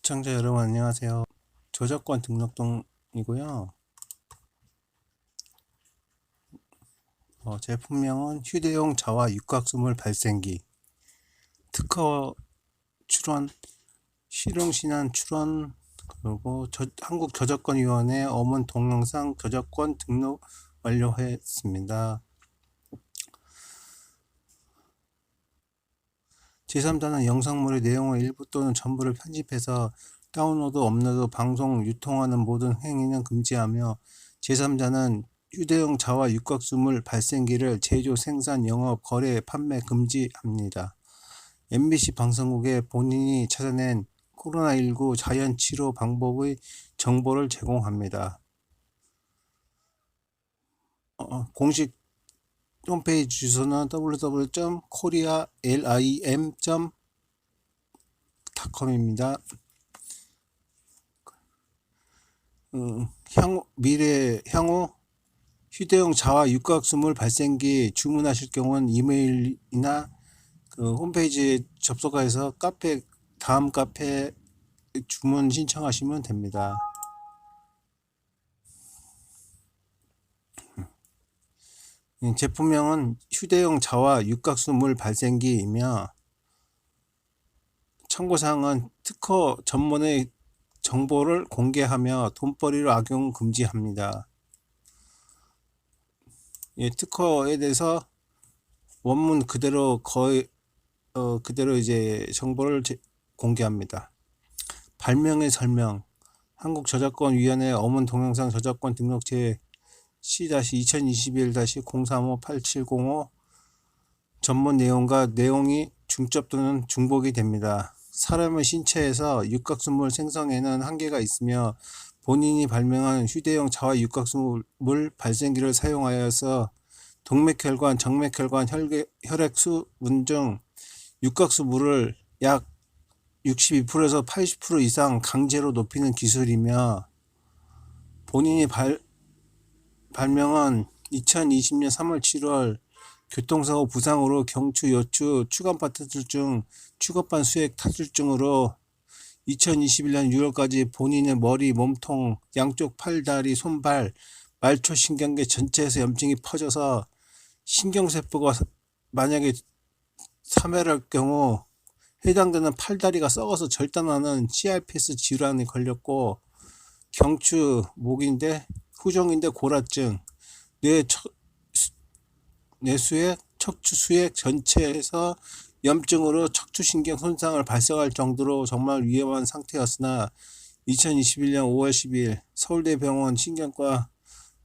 시청자 여러분 안녕하세요. 저작권 등록동이고요. 제품명은 휴대용 자화 육각수물 발생기, 특허 출원, 실용신안 출원, 그리고 한국저작권위원회 어문 동영상 저작권 등록 완료했습니다. 제3자는 영상물의 내용의 일부 또는 전부를 편집해서 다운로드, 업로드, 방송, 유통하는 모든 행위는 금지하며 제3자는 휴대용 자화 육각수물 발생기를 제조, 생산, 영업, 거래, 판매 금지합니다. MBC 방송국에 본인이 찾아낸 코로나19 자연치료 방법의 정보를 제공합니다. 공식 홈페이지 주소는 www.korealim.com입니다. 향후 휴대용 자화 육각수물 발생기 주문하실 경우는 이메일이나 홈페이지에 접속해서 다음 카페 주문 신청하시면 됩니다. 제품명은 휴대용 자화 육각수물 발생기이며 참고사항은 특허 전문의 정보를 공개하며 돈벌이로 악용 금지합니다. 특허에 대해서 원문 그대로 그대로 이제 정보를 공개합니다. 발명의 설명, 한국저작권위원회 어문 동영상 저작권 등록제 C-2021-035-8705 전문 내용과 내용이 중첩 또는 중복이 됩니다. 사람의 신체에서 육각수물 생성에는 한계가 있으며 본인이 발명한 휴대용 자화 육각수물 발생기를 사용하여서 동맥혈관, 정맥혈관, 혈액수분 중 육각수물을 약 62%에서 80% 이상 강제로 높이는 기술이며 본인이 발명은 2020년 3월 7월 교통사고 부상으로 경추, 요추, 추간판 수액 타출증으로 2021년 6월까지 본인의 머리, 몸통, 양쪽 팔, 다리, 손발, 말초신경계 전체에서 염증이 퍼져서 신경세포가 만약에 사멸할 경우 해당되는 팔다리가 썩어서 절단하는 CRPS 질환이 걸렸고 경추, 목인대, 후종인대 고라증, 뇌수액, 척추수액 전체에서 염증으로 척추신경 손상을 발생할 정도로 정말 위험한 상태였으나 2021년 5월 10일 서울대병원 신경과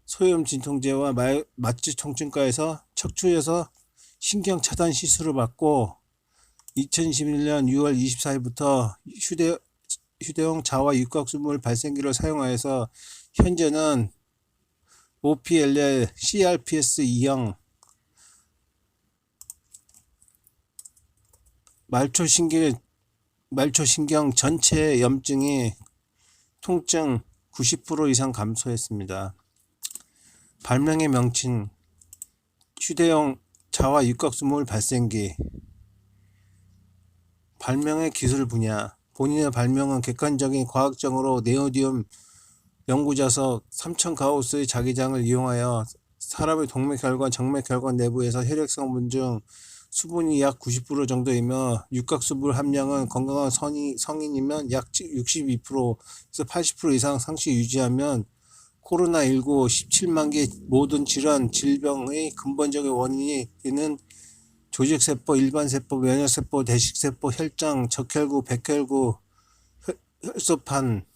소염진통제와 마취통증과에서 척추에서 신경 차단 시술을 받고 2021년 6월 24일부터 휴대용 자화 육각수물 발생기를 사용하여서 현재는 OPLL CRPS 2형 말초신경 전체 염증이 통증 90% 이상 감소했습니다. 발명의 명칭 휴대용 자화 육각수물 발생기. 발명의 기술 분야. 본인의 발명은 객관적인 과학적으로 네오디움 연구자석 3000가우스의 자기장을 이용하여 사람의 동맥혈관, 정맥혈관 내부에서 혈액성분 중 수분이 약 90% 정도이며 육각수물 함량은 건강한 성인이면 약 62%에서 80% 이상 상시 유지하면 코로나19 17만 개 모든 질병의 근본적인 원인이 되는 조직세포, 일반세포, 면역세포, 대식세포, 혈장, 적혈구, 백혈구, 혈소판,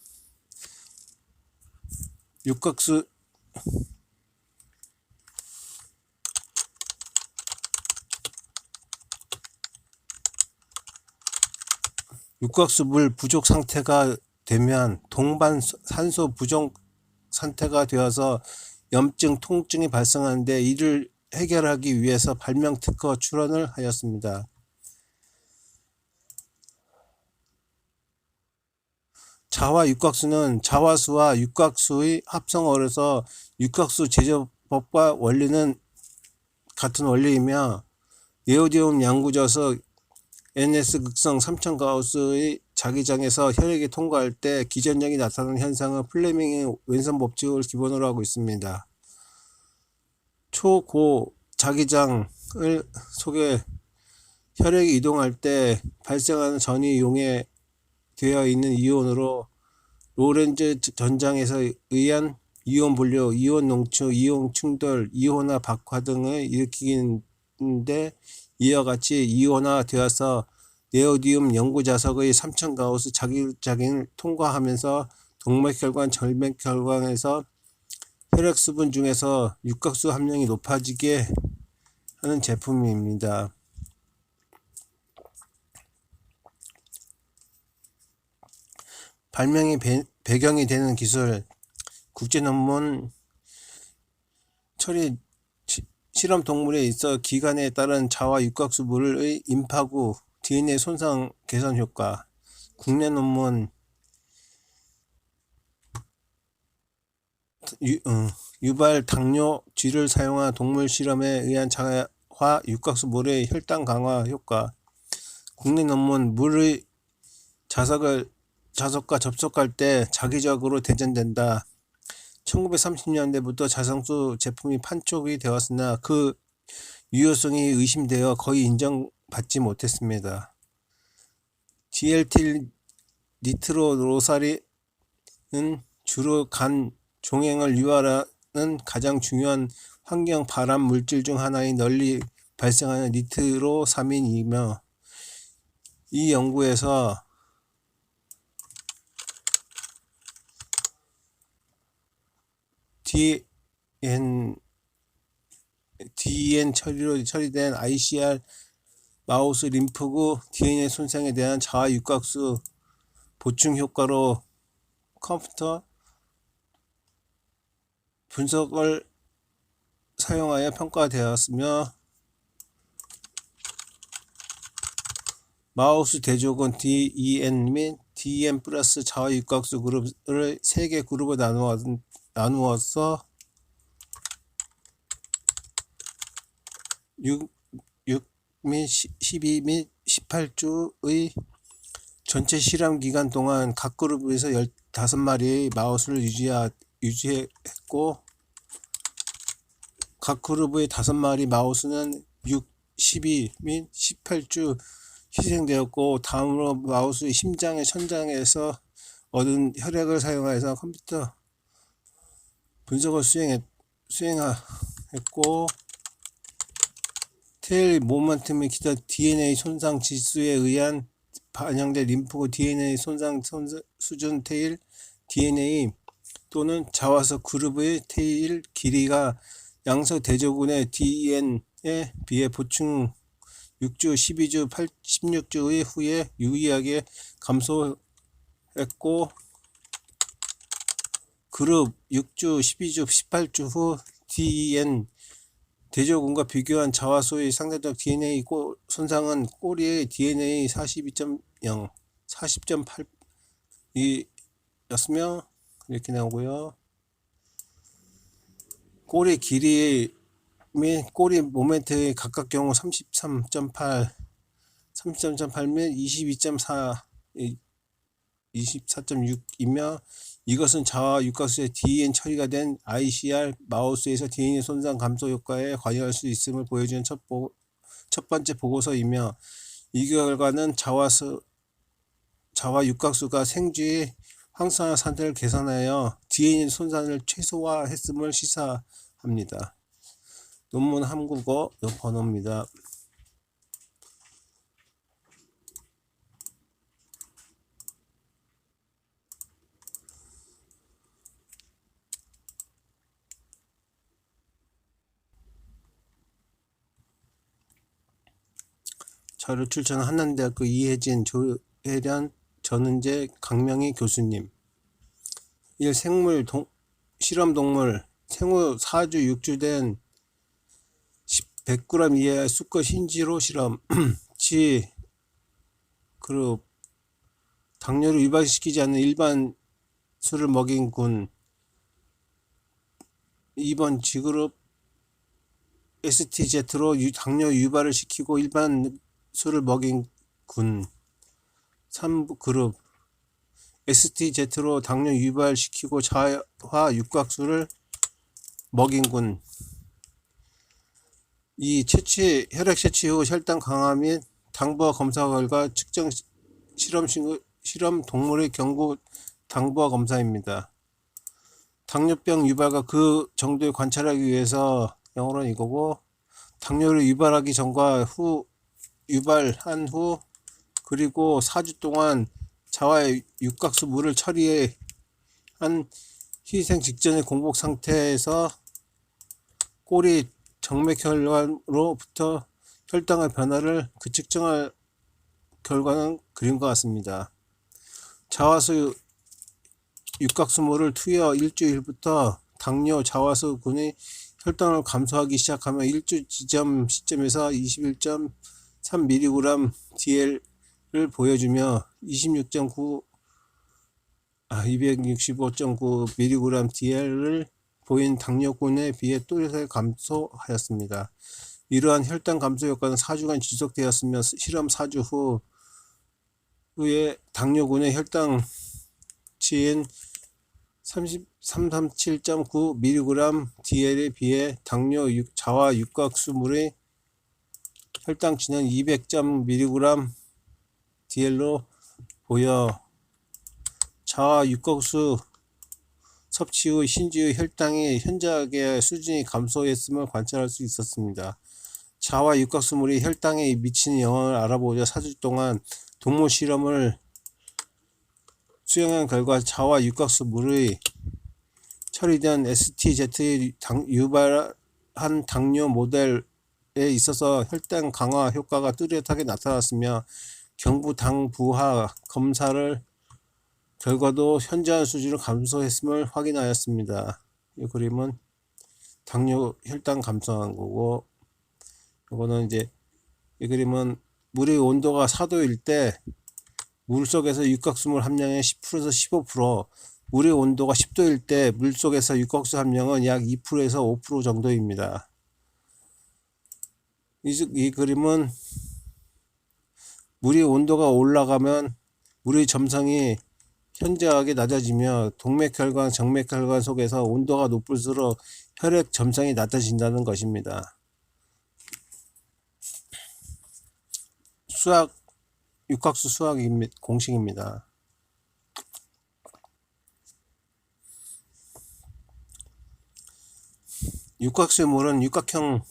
육각수물 부족 상태가 되면 동반 산소 부족 상태가 되어서 염증, 통증이 발생하는데 이를 해결하기 위해서 발명 특허 출원을 하였습니다. 자화 육각수는 자화수와 육각수의 합성어로서 육각수 제조법과 원리는 같은 원리이며 네오디움 양구자석 NS 극성 3000가우스의 자기장에서 혈액이 통과할 때 기전력이 나타나는 현상은 플레밍의 왼손 법칙을 기본으로 하고 있습니다. 초고 자기장을 속에 혈액이 이동할 때 발생하는 전이 용해 되어 있는 이온으로 로렌즈 전장에서 의한 이온 분류, 이온 농축, 이온 충돌, 이온화 박화 등을 일으키는데 이와 같이 이온화 되어서 네오디움 연구자석의 3000 가우스 자기장을 통과하면서 동맥혈관, 절맥혈관에서 혈액 수분 중에서 육각수 함량이 높아지게 하는 제품입니다. 발명이 배경이 되는 기술, 국제논문 처리 실험 동물에 있어 기관에 따른 자와 육각수물의 임파구, DNA 손상 개선 효과, 국내 논문 유발 당뇨쥐를 사용한 동물 실험에 의한 자와 육각수물의 혈당 강화 효과, 국내 논문 물의 자석과 접촉할 때 자기적으로 대전된다. 1930년대부터 자성수 제품이 판촉이 되었으나 그 유효성이 의심되어 거의 인정받지 못했습니다. DLT 니트로로사린은 주로 간 종양을 유발하는 가장 중요한 환경 발암 물질 중 하나인 널리 발생하는 니트로사민이며 이 연구에서 DN 처리로 처리된 ICR 마우스 림프구 DNA 손상에 대한 자아 육각수 보충 효과로 컴퓨터 분석을 사용하여 평가되었으며 마우스 대족은 DEN 및 DN 플러스 자아 육각수 그룹을 3개 그룹으로 나누어서 6 및 12 및 18주의 전체 실험 기간 동안 각 그룹에서 15마리의 마우스를 유지했고 각 그룹의 5마리 마우스는 6, 12 및 18주 희생되었고 다음으로 마우스의 심장의 천장에서 얻은 혈액을 사용해서 컴퓨터 분석을 수행했고 테일 모멘텀의 기타 DNA 손상 지수에 의한 반영된 림프구 DNA 손상 수준 테일 DNA 또는 자와석 그룹의 테일 길이가 양서 대조군의 DN에 비해 보충 6주, 12주, 16주의 후에 유의하게 감소했고 그룹 6주, 12주, 18주 후 DN 대조군과 비교한 자와수의 상대적 DNA 손상은 꼬리의 DNA 42.0, 40.8이었으며 이렇게 나오고요. 꼬리 길이 및 꼬리 모멘트의 각각 경우 33.8, 33.8 및 22.4, 24.6이며 이것은 자와 육각수의 DN 처리가 된 ICR 마우스에서 DNA 손상 감소 효과에 관여할 수 있음을 보여주는 첫 번째 보고서이며 이 결과는 자와 육각수가 생쥐의 황산화 상태를 개선하여 DNA 손상을 최소화했음을 시사합니다. 논문 한국어 번호입니다. 자료 출처는 한남대학교 이혜진, 조혜련, 전은재, 강명희 교수님. 1. 실험동물 생후 4주 6주 된 100g 이하의 수컷 흰쥐로 실험. 그룹 당뇨를 유발시키지 않는 일반 술을 먹인 군. 2번 G그룹 STZ로 당뇨 유발을 시키고 일반 술을 먹인 군. 3그룹 STZ로 당뇨 유발시키고 자화 육각수를 먹인군. 이 혈액 채취 후 혈당 강화 및 당부화 검사 결과 측정 실험 동물의 경구 당부화 검사입니다. 당뇨병 유발과 그 정도에 관찰하기 위해서 영어로는 이거고, 당뇨를 유발하기 전과 후, 유발한 후, 그리고 4주 동안 자화 육각수 물을 처리한 희생 직전의 공복 상태에서 꼬리 정맥혈관으로부터 혈당의 변화를 측정할 결과는 그림과 같습니다. 자화수 육각수물을 투여 일주일부터 당뇨 자화수군의 혈당을 감소하기 시작하며 일주 지점 시점에서 21.3mg DL을 보여주며 265.9mg DL을 보인 당뇨군에 비해 또렷하게 감소하였습니다. 이러한 혈당 감소 효과는 4주간 지속되었으며 실험 4주 후에 당뇨군의 혈당치인 337.9mg DL에 비해 당뇨 자화 육각수물의 혈당치는 200mg DL로 보여 자화 육각수 섭취 후 신지의 혈당이 현저하게 수준이 감소했음을 관찰할 수 있었습니다. 자화 육각수물이 혈당에 미치는 영향을 알아보자 4주 동안 동물 실험을 수행한 결과 자화 육각수물의 처리된 STZ의 유발한 당뇨 모델에 있어서 혈당 강화 효과가 뚜렷하게 나타났으며 경부 당부화 검사를 결과도 현저한 수준으로 감소했음을 확인하였습니다. 이 그림은 당뇨 혈당 감소한 거고, 이거는 이제 이 그림은 물의 온도가 4도일 때 물속에서 육각수물 함량의 10%에서 15%, 물의 온도가 10도일 때 물속에서 육각수 함량은 약 2%에서 5% 정도입니다. 이 그림은 물의 온도가 올라가면 물의 점성이 현저하게 낮아지며 동맥혈관, 정맥혈관 속에서 온도가 높을수록 혈액 점성이 낮아진다는 것입니다. 육각수 수학 공식입니다. 육각수의 물은 육각형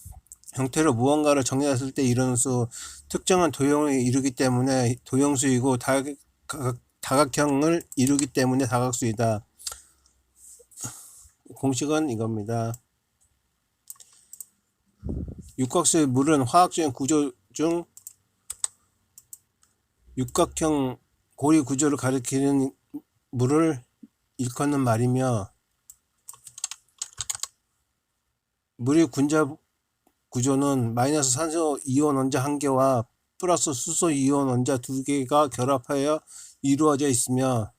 형태로 무언가를 정리했을 때 이루는 수, 특정한 도형을 이루기 때문에 도형수이고 다각형을 이루기 때문에 다각수이다. 공식은 이겁니다. 육각수의 물은 화학적인 구조 중 육각형 고리 구조를 가리키는 물을 일컫는 말이며, 물의 군자 구조는 마이너스 산소 이온 원자 1개와 플러스 수소 이온 원자 2개가 결합하여 이루어져 있으며,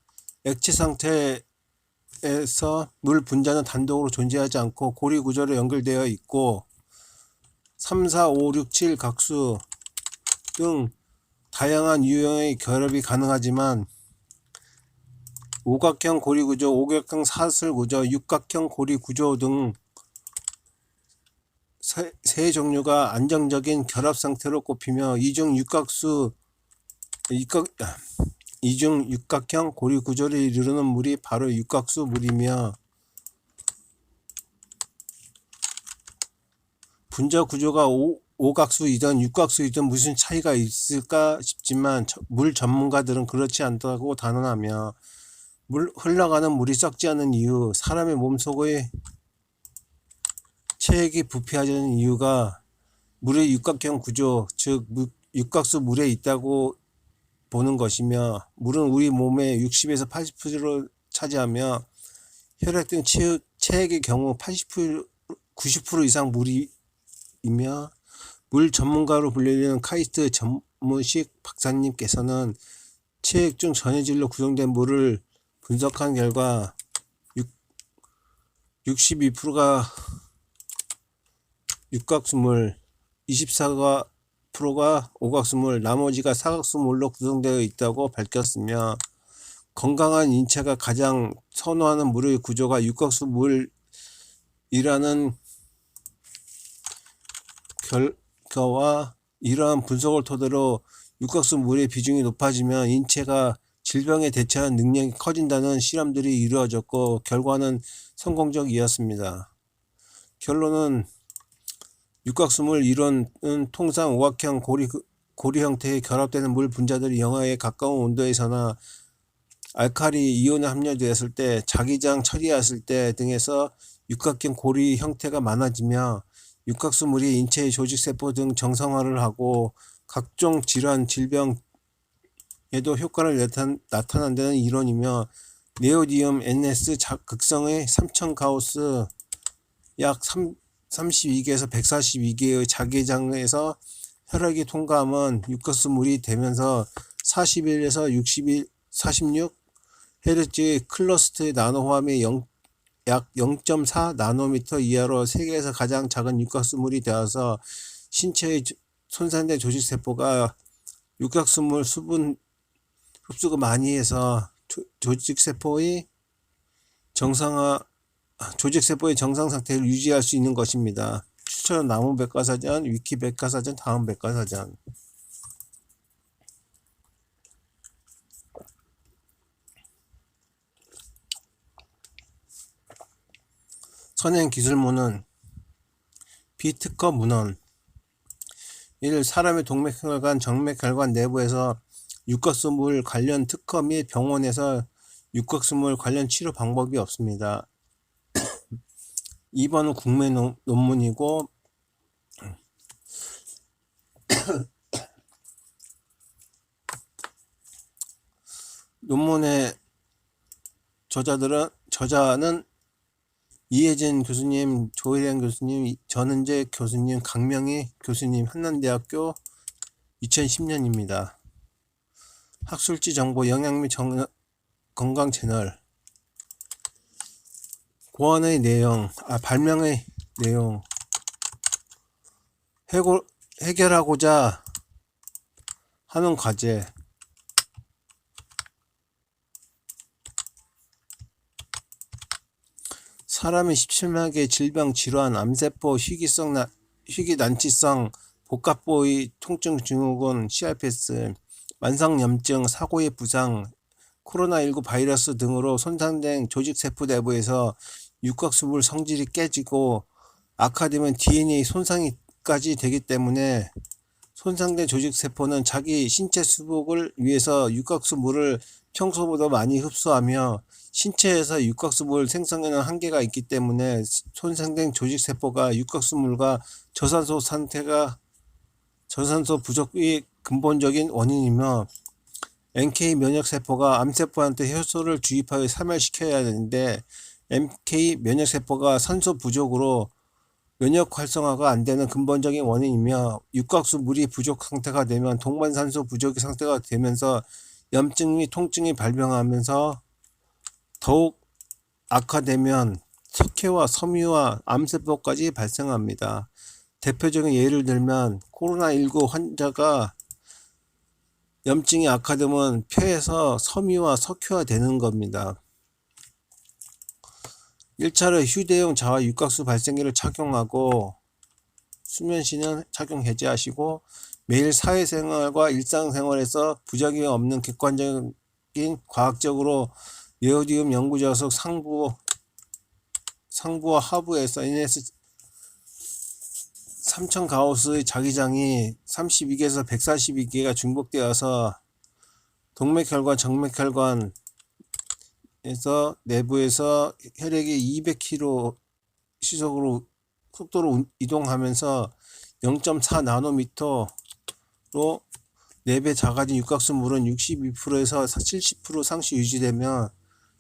액체 상태에서 물 분자는 단독으로 존재하지 않고 고리 구조로 연결되어 있고 3, 4, 5, 6, 7 각수 등 다양한 유형의 결합이 가능하지만 오각형 고리구조, 오각형 사슬구조, 육각형 고리구조 등 세 종류가 안정적인 결합 상태로 꼽히며 이중 육각형 고리구조를 이루는 물이 바로 육각수 물이며, 분자 구조가 오각수이든 육각수이든 무슨 차이가 있을까 싶지만 물 전문가들은 그렇지 않다고 단언하며, 흘러가는 물이 썩지 않는 이유, 사람의 몸속의 체액이 부패하지 않는 이유가 물의 육각형 구조, 즉 육각수 물에 있다고 보는 것이며, 물은 우리 몸의 60에서 80%를 차지하며 혈액 등 체액의 경우 90% 이상 물이며, 물 전문가로 불리는 카이스트 전문식 박사님께서는 체액 중 전해질로 구성된 물을 분석한 결과 62%가 육각수물, 24가 20%가 오각수물, 나머지가 사각수물로 구성되어 있다고 밝혔으며, 건강한 인체가 가장 선호하는 물의 구조가 육각수물이라는 결과와 이러한 분석을 토대로 육각수물의 비중이 높아지면 인체가 질병에 대처하는 능력이 커진다는 실험들이 이루어졌고 결과는 성공적이었습니다. 결론은 육각수물 이론은 통상 오각형 고리 형태의 결합되는 물 분자들이 영하에 가까운 온도에서나 알칼리 이온이 함유되었을 때, 자기장 처리했을 때 등에서 육각형 고리 형태가 많아지며 육각수물이 인체의 조직세포 등 정상화를 하고 각종 질환, 질병에도 효과를 나타난다는 이론이며, 네오디움 NS 극성의 3000가우스 약 32개에서 142개의 자기장에서 혈액이 통과하면 육각수물이 되면서 41에서 46 헤르츠의 클러스터의 나노호함이 약 0.4 나노미터 이하로 세계에서 가장 작은 육각수물이 되어서 신체의 손상된 조직세포가 육각수물 수분 흡수가 많이 해서 조직세포의 정상 상태를 유지할 수 있는 것입니다. 추천 나무백과사전, 위키백과사전, 다음백과사전. 선행기술문은 비특허 문헌 1. 사람의 동맥혈관, 정맥혈관 내부에서 육각수물 관련 특허 및 병원에서 육각수물 관련 치료 방법이 없습니다. 2번은 국내 논문이고 논문의 저자는 이혜진 교수님, 조혜련 교수님, 전은재 교수님, 강명희 교수님, 한남대학교 2010년입니다. 학술지 정보, 영양 및 건강 채널. 고안의 내용, 발명의 내용. 해결하고자 하는 과제. 사람의 17만 개의 질병, 질환, 암세포, 희귀난치성, 복합부위 통증 증후군, CRPS, 만성염증, 사고의 부상, 코로나19 바이러스 등으로 손상된 조직세포 내부에서 육각수물 성질이 깨지고 악화되면 DNA 손상까지 되기 때문에 손상된 조직세포는 자기 신체 수복을 위해서 육각수물을 평소보다 많이 흡수하며 신체에서 육각수물 생성에는 한계가 있기 때문에 손상된 조직세포가 육각수물과 저산소 부족의 근본적인 원인이며, NK 면역세포가 암세포한테 효소를 주입하여 사멸시켜야 하는데 NK 면역세포가 산소 부족으로 면역 활성화가 안 되는 근본적인 원인이며, 육각수물이 부족 상태가 되면 동반산소 부족의 상태가 되면서 염증 및 통증이 발병하면서 더욱 악화되면 석회와 섬유와 암세포까지 발생합니다. 대표적인 예를 들면 코로나19 환자가 염증이 악화되면 폐에서 섬유와 석회화 되는 겁니다. 1차로 휴대용 자와 육각수 발생기를 착용하고 수면 시는 착용 해제하시고, 매일 사회생활과 일상생활에서 부작용이 없는 객관적인 과학적으로 네오디움 연구자석 상부와 하부에서 NS 3000가우스의 자기장이 32개에서 142개가 중복되어서 동맥혈관, 정맥혈관에서 내부에서 혈액이 200km 시속으로 속도로 이동하면서 0.4 나노미터로 4배 작아진 육각수물은 62%에서 70% 상시 유지되며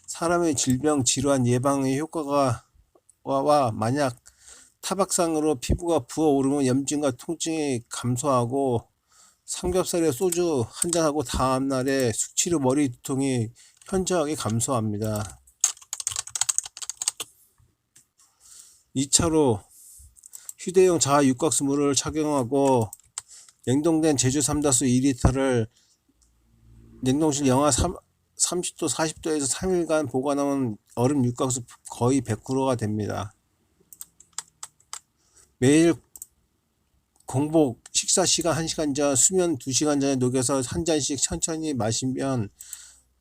사람의 질병, 질환 예방의 효과가 만약 타박상으로 피부가 부어오르면 염증과 통증이 감소하고, 삼겹살에 소주 한잔하고 다음날에 숙취로 머리 두통이 현저하게 감소합니다. 2차로 휴대용 자아 육각수물을 착용하고 냉동된 제주 삼다수 2리터를 냉동실 영하 30도 40도에서 3일간 보관하면 얼음 육각수 거의 100%가 됩니다. 매일 공복 식사 시간 1시간 전, 수면 2시간 전에 녹여서 한 잔씩 천천히 마시면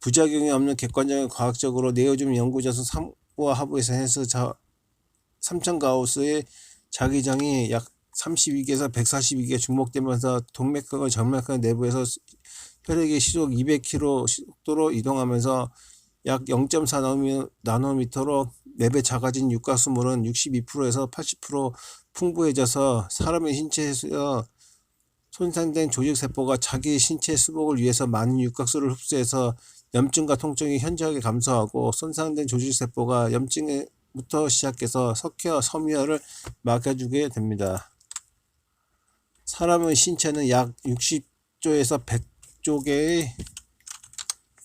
부작용이 없는 객관적인 과학적으로 네오즘 연구자서 3와 하부에서 해서 삼천가우스의 자기장이 약 32개에서 142개 중복되면서 동맥과 정맥과 내부에서 혈액의 시속 200km 속도로 이동하면서 약 0.4 나노미터로 4배 작아진 육각수물은 62%에서 80% 풍부해져서 사람의 신체에서 손상된 조직세포가 자기 신체 수복을 위해서 많은 육각수를 흡수해서 염증과 통증이 현저하게 감소하고, 손상된 조직세포가 염증부터 시작해서 석회와 섬유화를 막아주게 됩니다. 사람의 신체는 약 60조에서 100조 개의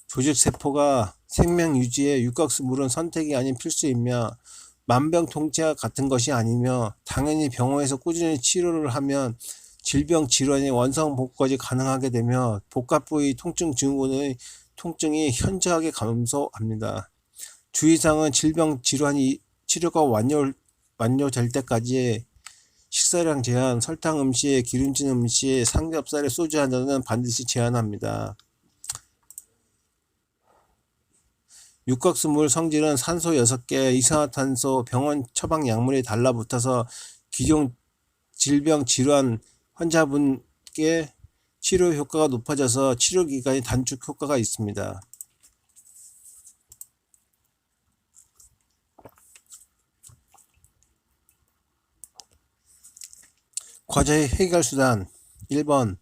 조직세포가 생명 유지에 육각수물은 선택이 아닌 필수이며 만병통치와 같은 것이 아니며, 당연히 병원에서 꾸준히 치료를 하면 질병 질환의 원상 복구까지 가능하게 되며 복합부위 통증 증후군의 통증이 현저하게 감소합니다. 주의사항은 질병 질환이 치료가 완료될 때까지 식사량 제한, 설탕 음식, 기름진 음식, 삼겹살에 소주 한 잔은 반드시 제한합니다. 육각수물 성질은 산소 6개, 이산화탄소, 병원 처방 약물이 달라붙어서 기존 질병 질환 환자분께 치료 효과가 높아져서 치료 기간이 단축 효과가 있습니다. 과제의 해결 수단. 1번,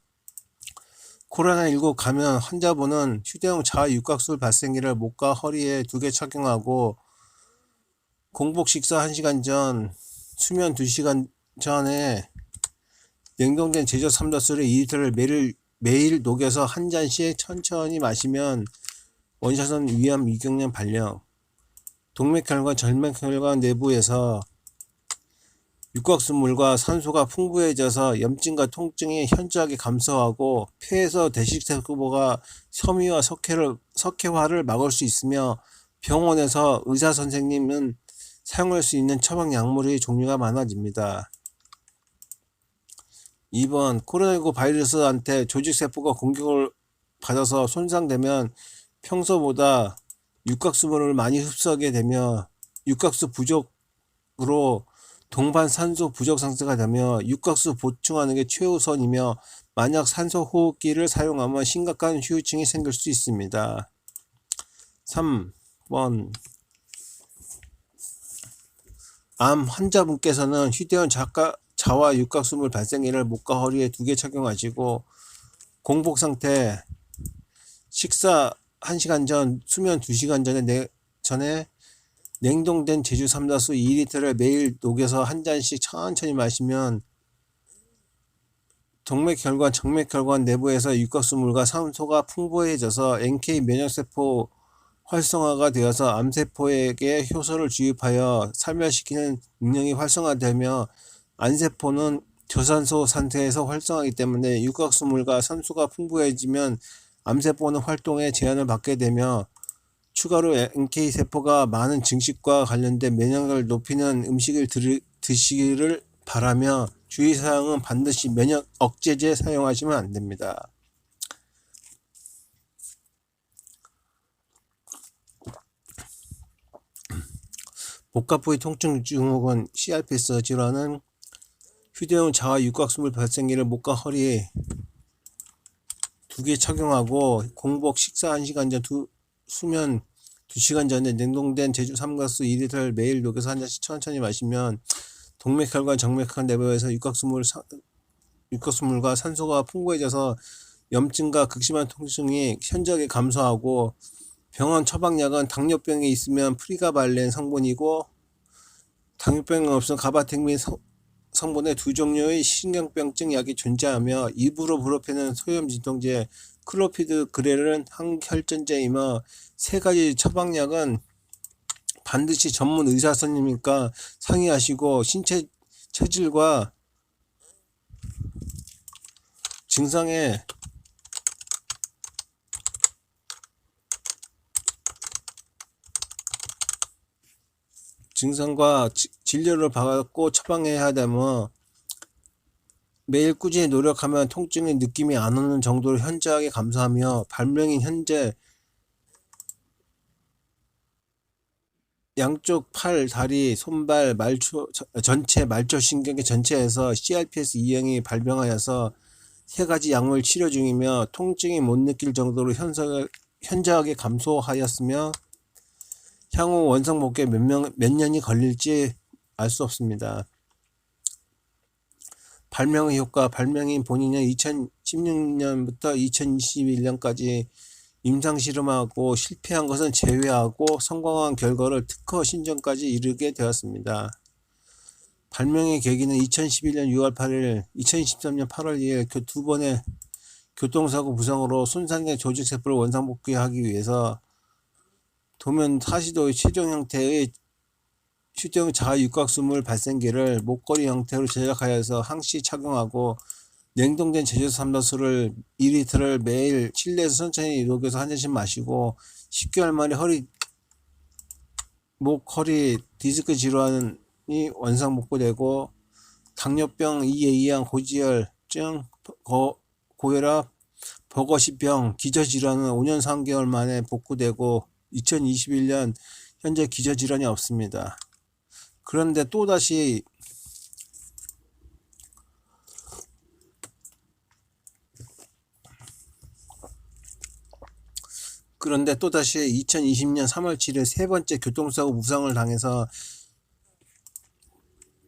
코로나19 감염 환자분은 휴대용 자아 육각술 발생기를 목과 허리에 2개 착용하고 공복 식사 1시간 전, 수면 2시간 전에 냉동된 제조 삼다수를 2리터를 매일 녹여서 한 잔씩 천천히 마시면 원샷은 위암 유경련 발령, 동맥혈관 절맥혈관 내부에서 육각수물과 산소가 풍부해져서 염증과 통증이 현저하게 감소하고 폐에서 대식세포가 섬유와 석회화를 막을 수 있으며, 병원에서 의사선생님은 사용할 수 있는 처방 약물의 종류가 많아집니다. 2번, 코로나19 바이러스한테 조직세포가 공격을 받아서 손상되면 평소보다 육각수물을 많이 흡수하게 되며 육각수 부족으로 동반 산소 부족 상태가 되며 육각수 보충하는 게 최우선이며, 만약 산소 호흡기를 사용하면 심각한 후유증이 생길 수 있습니다. 3번, 암 환자분께서는 휴대용 자와 육각수물 발생기를 목과 허리에 2개 착용하시고 공복 상태 식사 1시간 전, 수면 2시간 전에 냉동된 제주 삼다수 2리터를 매일 녹여서 한 잔씩 천천히 마시면 동맥혈관, 정맥혈관 내부에서 육각수물과 산소가 풍부해져서 NK 면역세포 활성화가 되어서 암세포에게 효소를 주입하여 살멸시키는 능력이 활성화되며, 안세포는 저산소 상태에서 활성화하기 때문에 육각수물과 산소가 풍부해지면 암세포는 활동에 제한을 받게 되며, 추가로 NK세포가 많은 증식과 관련된 면역력을 높이는 음식을 드시기를 바라며, 주의사항은 반드시 면역 억제제 사용하시면 안됩니다. 복합부위 통증 증후군 CRPS 질환은 휴대용 자아 육각수물 발생기를 목과 허리에 2개 착용하고 공복 식사 1시간 전, 수면 2시간 전에 냉동된 제주 삼각수 2리터를 매일 녹여서 한 잔씩 천천히 마시면 동맥혈관, 정맥혈관 내부에서 육각수물과 산소가 풍부해져서 염증과 극심한 통증이 현저하게 감소하고, 병원 처방약은 당뇨병이 있으면 프리가발렌 성분이고 당뇨병이 없으면 가바텍민 성분의 2종류의 신경병증 약이 존재하며, 입으로 브로펜은 소염 진통제, 클로피드그렐은 항혈전제이며, 3가지 처방약은 반드시 전문 의사 선생님과 상의하시고 신체 체질과 증상과 진료를 받고 처방해야 되면 매일 꾸준히 노력하면 통증의 느낌이 안 오는 정도로 현저하게 감소하며 발명인 현재 양쪽 팔, 다리, 손발, 전체 말초신경계 전체에서 CRPS E형이 발병하여서 3가지 약물 치료 중이며 통증이 못 느낄 정도로 현저하게 감소하였으며 향후 원상복귀에 몇 년이 걸릴지 알 수 없습니다. 발명의 효과. 발명인 본인은 2016년부터 2021년까지 임상실험하고 실패한 것은 제외하고 성공한 결과를 특허 신청까지 이르게 되었습니다. 발명의 계기는 2011년 6월 8일, 2013년 8월 2일 두 번의 교통사고 부상으로 손상된 조직세포를 원상복귀하기 위해서 도면 40도의 최종 형태의 휴대용 자가육각수물 발생기를 목걸이 형태로 제작하여서 항시 착용하고 냉동된 제조 삼다수를 2리터를 매일 실내에서 천천히 녹여서 한 잔씩 마시고 10개월 만에 허리 디스크 질환이 원상복구되고 당뇨병, 이해이양, 고지혈증, 고혈압, 버거시병, 기저질환은 5년 3개월 만에 복구되고 2021년 현재 기저질환이 없습니다. 그런데 또다시 2020년 3월 7일 세 번째 교통사고 부상을 당해서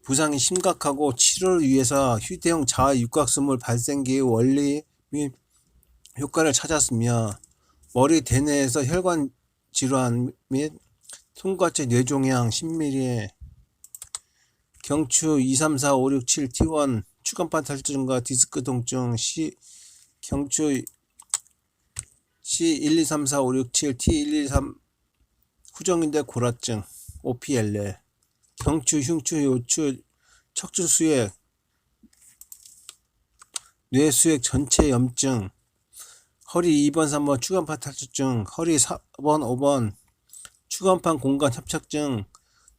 부상이 심각하고 치료를 위해서 휴대용 자가육각수물 발생기의 원리 및 효과를 찾았으며 머리 대뇌에서 혈관 질환 및 손과체 뇌종양 10mm, 경추 2, 3, 4, 5, 6, 7, T1, 추간판 탈증과 디스크 통증, 경추 C1, 2, 3, 4, 5, 6, 7, T1, 2, 3 후정인대 골화증, OPLA, 경추, 흉추, 요추, 척추 수액, 뇌 수액 전체 염증, 허리 2번, 3번 추간판 탈출증, 허리 4번, 5번 추간판 공간 협착증,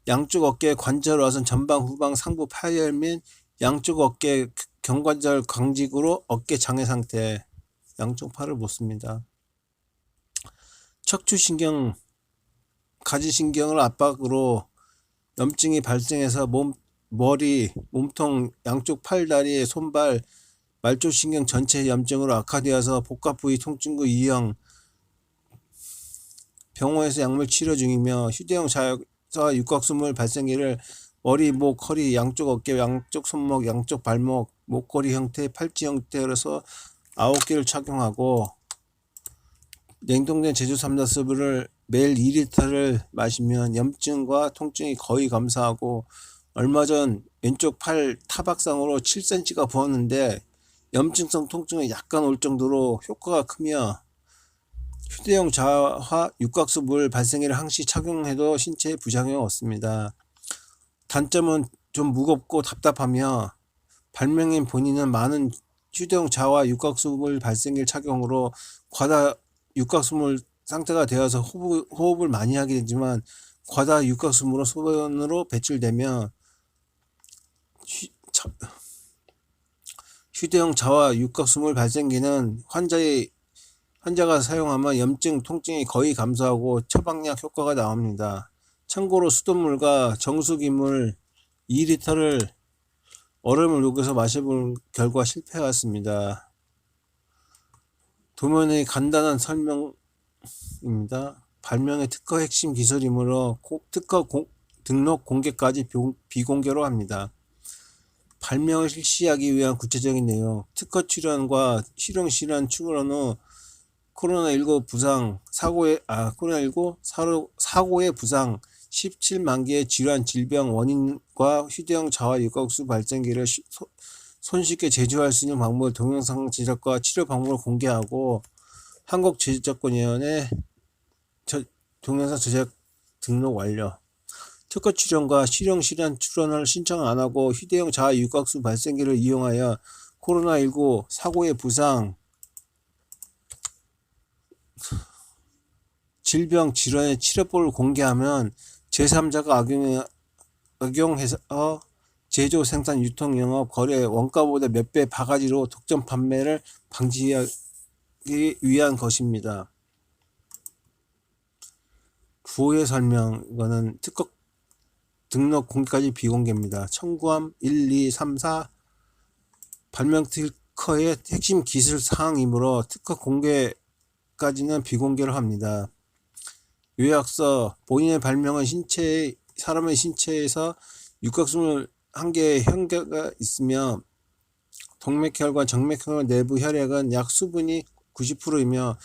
양쪽 어깨 관절 와선 전방, 후방, 상부 파열 및 양쪽 어깨 경관절 강직으로 어깨 장애 상태, 양쪽 팔을 못 씁니다. 척추신경, 가지신경을 압박으로 염증이 발생해서 머리, 몸통, 양쪽 팔, 다리, 손발, 말초신경 전체 염증으로 악화되어서 복합부위 통증구 2형, 병원에서 약물 치료 중이며 휴대용 자가육각수물 발생기를 머리, 목, 허리, 양쪽 어깨, 양쪽 손목, 양쪽 발목, 목걸이 형태, 팔찌 형태로서 9개를 착용하고 냉동된 제조 삼다수를 매일 2리터를 마시면 염증과 통증이 거의 감소하고 얼마 전 왼쪽 팔 타박상으로 7cm가 부었는데 염증성 통증이 약간 올 정도로 효과가 크며 휴대용 자가육각수물 발생기를 항시 착용해도 신체에 부작용이 없습니다. 단점은 좀 무겁고 답답하며 발명인 본인은 많은 휴대용 자가육각수물 발생기를 착용으로 과다 육각수물 상태가 되어서 호흡을 많이 하게 되지만 과다 육각수물은 소변으로 배출되며 휴대용 자가육각수물 발생기는 환자가 사용하면 염증, 통증이 거의 감소하고 처방약 효과가 나옵니다. 참고로 수돗물과 정수기물 2리터를 얼음을 녹여서 마셔본 결과 실패했습니다. 도면의 간단한 설명입니다. 발명의 특허 핵심 기술이므로 특허 등록 공개까지 비공개로 합니다. 발명을 실시하기 위한 구체적인 내용, 특허 출연과 실용 실현 추구한 후 코로나19 사고의 부상, 17만 개의 질환, 질병 원인과 휴대용 자가육각수 발생기를 손쉽게 제조할 수 있는 방법을 동영상 제작과 치료 방법을 공개하고 한국제조권위원회 동영상 제작 등록 완료. 특허 출연과 실용 실현 출원을 신청 안 하고 휴대용 자가육각수 발생기를 이용하여 코로나19 사고의 부상, 질병 질환의 치료법을 공개하면 제3자가 악용해서 제조, 생산, 유통, 영업, 거래 원가보다 몇 배 바가지로 독점 판매를 방지하기 위한 것입니다. 부호의 설명, 이거는 특허 등록 공개까지 비공개입니다. 청구함 1, 2, 3, 4 발명 특허의 핵심 기술 사항이므로 특허 공개까지는 비공개로 합니다. 요약서, 본인의 발명은 사람의 신체에서 육각수물 한 개의 혈관가 있으며 동맥혈관, 정맥혈관 내부 혈액은 약 수분이 90%이며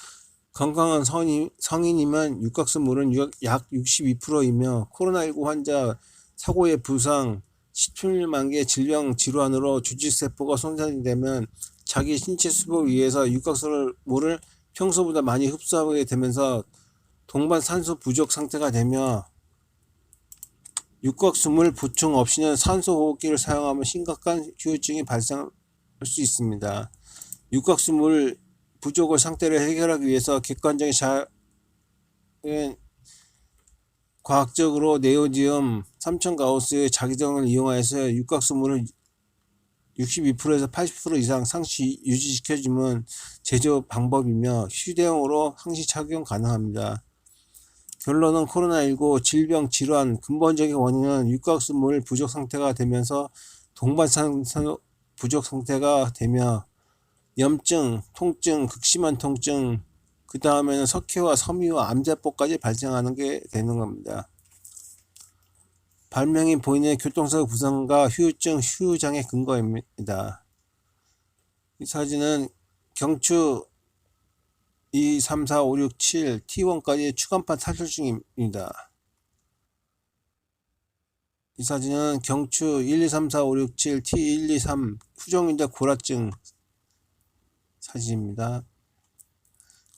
건강한 성인이면 육각수물은 약 62%이며 코로나19 환자 사고의 부상, 17만 개의 질병 질환으로 조직세포가 손상이 되면 자기 신체 수복을 위해서 육각수물을 평소보다 많이 흡수하게 되면서 동반 산소 부족 상태가 되며 육각수물 보충 없이는 산소 호흡기를 사용하면 심각한 후유증이 발생할 수 있습니다. 육각수물 부족의 상태를 해결하기 위해서 객관적인 과학적으로 네오디움 3000가우스의 자기성을 이용하여서 육각수물을 62%에서 80% 이상 상시 유지시켜주면 제조 방법이며 휴대용으로 항시 착용 가능합니다. 결론은 코로나19 질병 질환 근본적인 원인은 육각수물 부족 상태가 되면서 동반산소 부족 상태가 되며 염증, 통증, 극심한 통증, 그 다음에는 석회와 섬유와 암세포까지 발생하는 게 되는 겁니다. 발명인 본인의 교통사고 부상과 후유증, 후유장애 근거입니다. 이 사진은 경추 2, 3, 4, 5, 6, 7, T1까지 추간판 탈출 중입니다. 이 사진은 경추 1, 2, 3, 4, 5, 6, 7, T1, 2, 3 후정인대 고라증 사진입니다.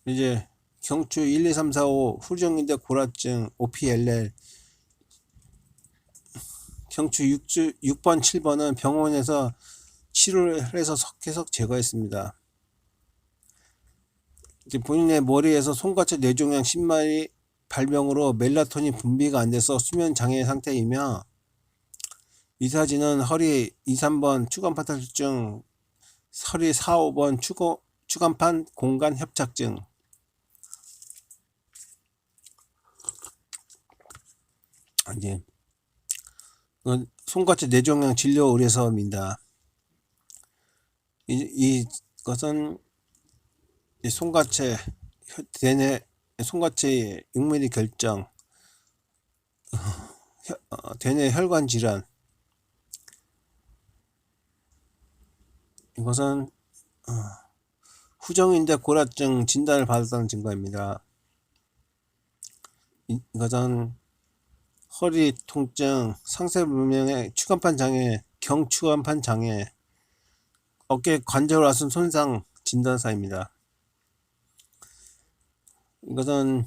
이제 경추 1, 2, 3, 4, 5 후정인대 고라증 OPLL 경추 6번, 7번은 병원에서 치료를 해서 석회석 제거했습니다. 이제 본인의 머리에서 손과체 뇌종양 10마리 발병으로 멜라토닌 분비가 안 돼서 수면 장애 상태이며 이 사진은 허리 2, 3번 추간판 탈출증, 허리 4, 5번 추간판 공간 협착증. 이제 손과체 뇌종양 진료 의뢰서입니다. 이것은 손과체 손과체의 6mm 결정, 대뇌 혈관 질환. 이것은 후정인대 고라증 진단을 받았다는 증거입니다. 이것은 허리 통증, 상세불명의 추간판 장애, 경추간판 장애, 어깨 관절화순 손상 진단사입니다. 이것은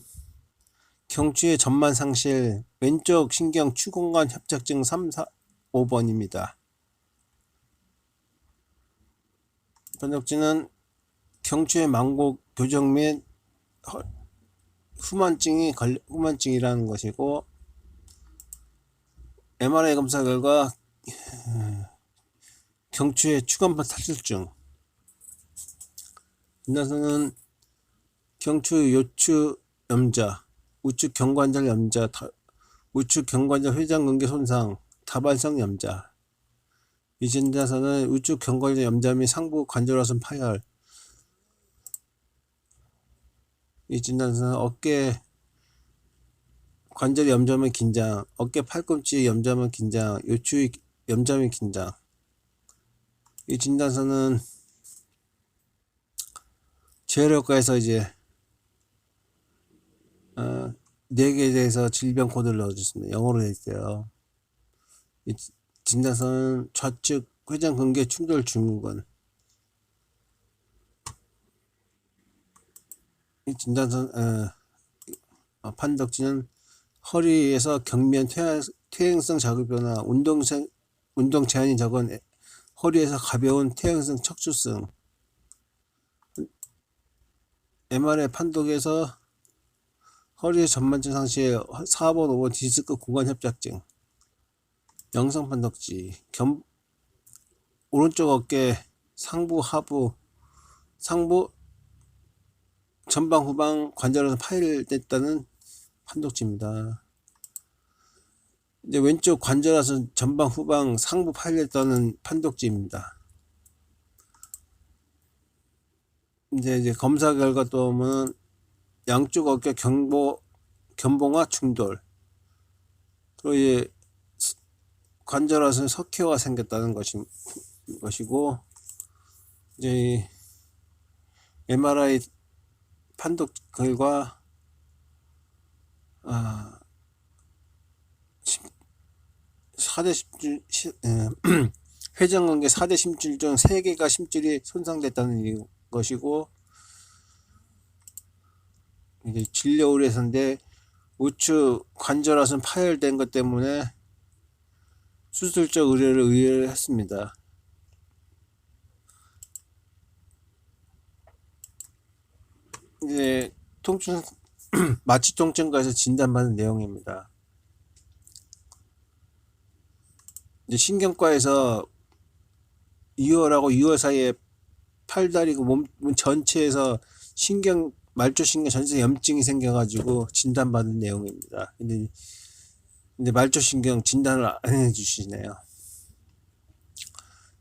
경추의 전만 상실, 왼쪽 신경 추공간 협착증 3, 4, 5번입니다. 번역지는 경추의 망고 교정 및 후만증이라는 것이고 MRI 검사 결과 경추의 추간판 탈출증. 진단서는 경추 요추 염자, 우측 경관절 염자, 우측 경관절 회장근개 손상, 다발성 염자. 이 진단서는 우측 경관절 염자 및 상부 관절화순 파열. 이 진단서는 어깨 관절 염좌 긴장, 어깨 팔꿈치 염좌 긴장, 요추 염좌 긴장. 이 진단서는 재활의학과에서 이제 4개에 대해서 질병 코드를 넣어줬습니다. 영어로 되어 있어요. 이 진단서는 좌측 회장근개 충돌 증후군. 이 진단서 판독지는 허리에서 경미한 퇴행성 자극 변화, 운동 제한이 적은 허리에서 가벼운 퇴행성 척추증, MRI 판독에서 허리의 전만증 상시에 4번, 5번 디스크 구간 협착증, 영상 판독지, 오른쪽 어깨 상부, 하부, 상부, 전방, 후방 관절에서 파열됐다는 판독지입니다. 이제 왼쪽 관절에서 전방, 후방, 상부 파열됐다는 판독지입니다. 이제 검사 결과 또 보면 양쪽 어깨 견봉화 충돌, 그리고 이제 관절화선 석회화가 생겼다는 것이고, 이제 MRI 판독 결과 4대 심줄, 회전근개 4대 심줄 중 3개가 심줄이 손상됐다는 것이고, 이제 진료 의뢰서인데 우측 관절화선 파열된 것 때문에 수술적 의뢰를 의뢰했습니다. 이제 통증 마취 통증과에서 진단받은 내용입니다. 이제 신경과에서 2월하고 6월 사이에 팔다리고 몸 전체에서 말초신경 전체 염증이 생겨가지고 진단받은 내용입니다. 근데 말초신경 진단을 안 해주시네요.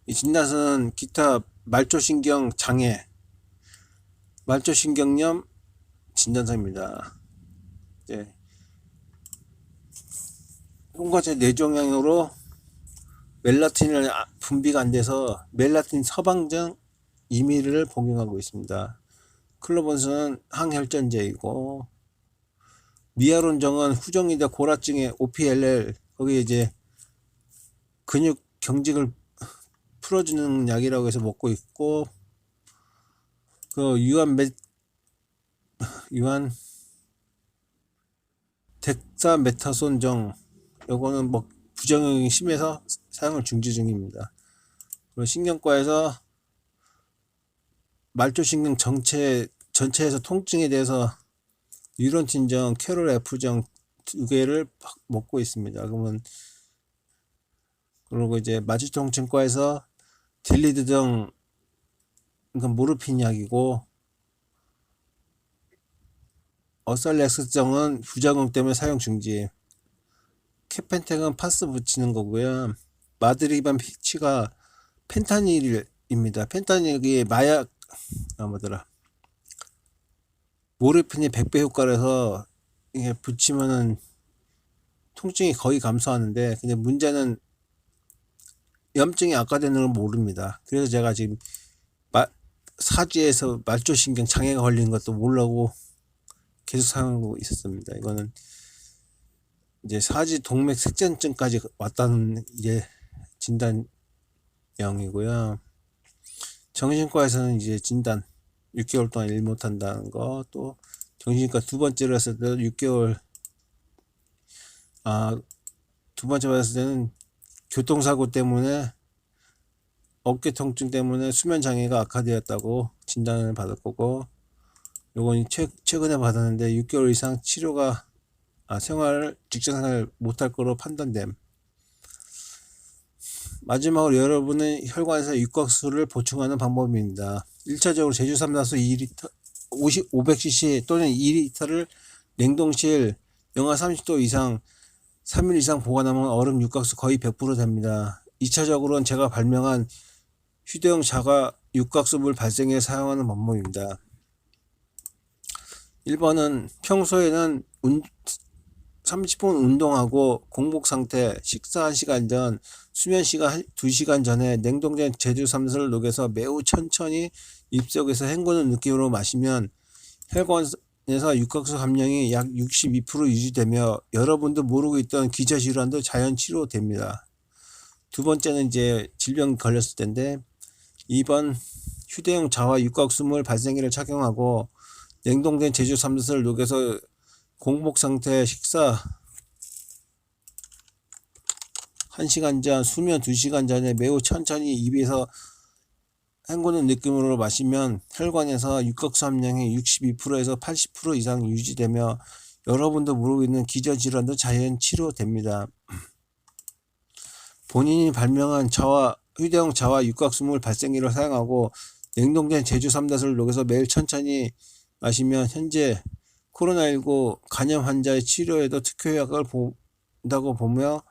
이 진단서는 기타 말초신경 장애, 말초신경염 진단서입니다. 네. 손과체 뇌종양으로 멜라토닌을 분비가 안 돼서 멜라토닌 처방전 임의를 복용하고 있습니다. 클로본스는 항혈전제이고, 미아론정은 후정이다 고라증의 OPLL, 거기에 이제 근육 경직을 풀어주는 약이라고 해서 먹고 있고, 그 유한 덱사메타손정, 요거는 뭐 부작용이 심해서 사용을 중지 중입니다. 그리고 신경과에서 말초신경 전체에서 통증에 대해서 뉴런틴정, 캐롤 F정 2개를 먹고 있습니다. 그리고 이제 마취통증과에서 딜리드정, 이건 모르핀 약이고, 어살렉스정은 부작용 때문에 사용 중지. 캐펜텍은 파스 붙이는 거고요. 마드리반 피치가 펜타닐입니다. 펜타닐이 마약, 모르핀이 100배 효과라서 이게 붙이면은 통증이 거의 감소하는데, 근데 문제는 염증이 악화되는 걸 모릅니다. 그래서 제가 지금 사지에서 말초신경 장애가 걸리는 것도 모르고 계속 사용하고 있었습니다. 이거는 이제 사지 동맥 색전증까지 왔다는 이제 진단형이고요. 정신과에서는 이제 진단 6개월 동안 일 못한다는 거, 또 정신과 두 번째로 했을 때 6개월, 두 번째 받았을 때는 교통사고 때문에 어깨 통증 때문에 수면 장애가 악화되었다고 진단을 받을 거고, 요건 최근에 받았는데 6개월 이상 치료가 직장생활 못할 거로 판단됨. 마지막으로 여러분은 혈관에서 육각수를 보충하는 방법입니다. 1차적으로 제주 삼다수 2리터 500cc 또는 2리터를 냉동실 영하 30도 이상 3일 이상 보관하면 얼음 육각수 거의 100% 됩니다. 2차적으로는 제가 발명한 휴대용 자가 육각수물 발생에 사용하는 방법입니다. 1번은 평소에는 30분 운동하고 공복 상태, 식사 1시간 전, 수면 시간 2시간 전에 냉동된 제주 삼다수를 녹여서 매우 천천히 입속에서 헹구는 느낌으로 마시면 혈관에서 육각수 함량이 약 62% 유지되며 여러분도 모르고 있던 기저질환도 자연 치료됩니다. 두 번째는 이제 질병 걸렸을 때인데, 2번 휴대용 자와 육각수물 발생기를 착용하고 냉동된 제주 삼다수를 녹여서 공복 상태 식사 1시간 전, 수면 2시간 전에 매우 천천히 입에서 헹구는 느낌으로 마시면 혈관에서 육각수 함량이 62%에서 80% 이상 유지되며 여러분도 모르고 있는 기저질환도 자연 치료됩니다. 본인이 발명한 휴대용 자와 육각수물 발생기를 사용하고 냉동된 제주 삼다수를 녹여서 매일 천천히 마시면 현재 코로나19 간염 환자의 치료에도 특효 효과를 본다고 보며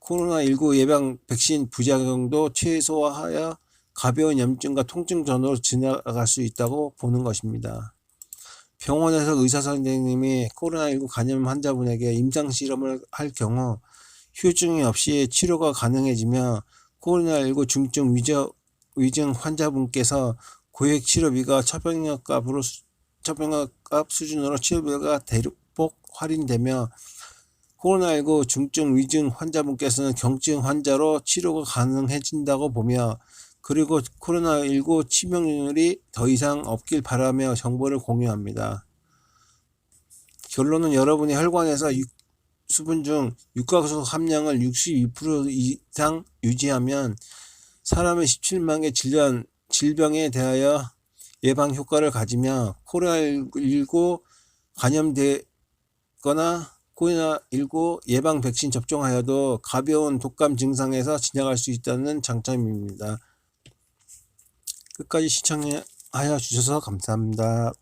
코로나19 예방 백신 부작용도 최소화하여 가벼운 염증과 통증 전으로 지나갈 수 있다고 보는 것입니다. 병원에서 의사 선생님이 코로나19 간염 환자분에게 임상실험을 할 경우 후유증이 없이 치료가 가능해지며 코로나19 중증 위중 환자분께서 고액 치료비가 처방약값 수준으로 치료비가 대폭 할인되며 코로나19 중증 위중 환자분께서는 경증 환자로 치료가 가능해진다고 보며 그리고 코로나19 치명률이 더 이상 없길 바라며 정보를 공유합니다. 결론은 여러분의 혈관에서 수분 중 육각수 함량을 62% 이상 유지하면 사람의 17만 개 질병에 대하여 예방 효과를 가지며 코로나19 감염되거나 코로나19 예방 백신 접종하여도 가벼운 독감 증상에서 지나갈 수 있다는 장점입니다. 끝까지 시청하여 주셔서 감사합니다.